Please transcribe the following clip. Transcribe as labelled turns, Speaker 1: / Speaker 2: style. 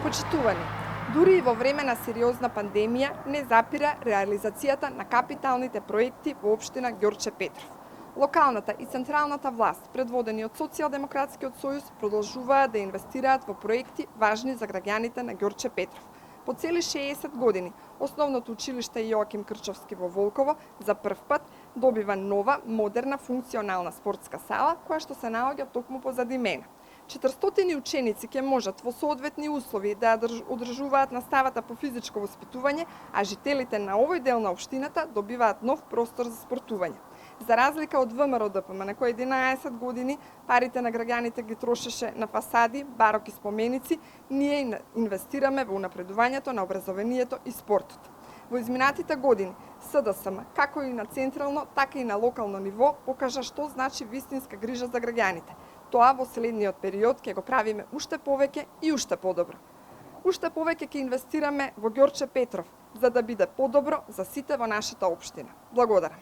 Speaker 1: Почитувани, дури и во време на сериозна пандемија не запира реализацијата на капиталните проекти во општина Ѓорче Петров. Локалната и централната власт, предводени од Социјалдемократскиот сојуз, продолжуваат да инвестираат во проекти важни за граѓаните на Ѓорче Петров. По цели 60 години, основното училиште Јоаким Крчовски во Волково за прв пат добива нова, модерна, функционална спортска сала, која што се наоѓа токму позади мене. 400 ученици ќе можат во соодветни услови да ја одржуваат наставата по физичко воспитување, а жителите на овој дел на општината добиваат нов простор за спортување. За разлика од ВМРО ДПМ, на кој 11 години парите на граѓаните ги трошеше на фасади, бароки споменици, ние инвестираме во унапредувањето на образованието и спортот. Во изминатите години СДСМ, како и на централно, така и на локално ниво, покажа што значи вистинска грижа за граѓаните. Тоа во следниот период ќе го правиме уште повеќе и уште подобро. Уште повеќе ќе инвестираме во Ѓорче Петров, за да биде подобро за сите во нашата општина. Благодарам.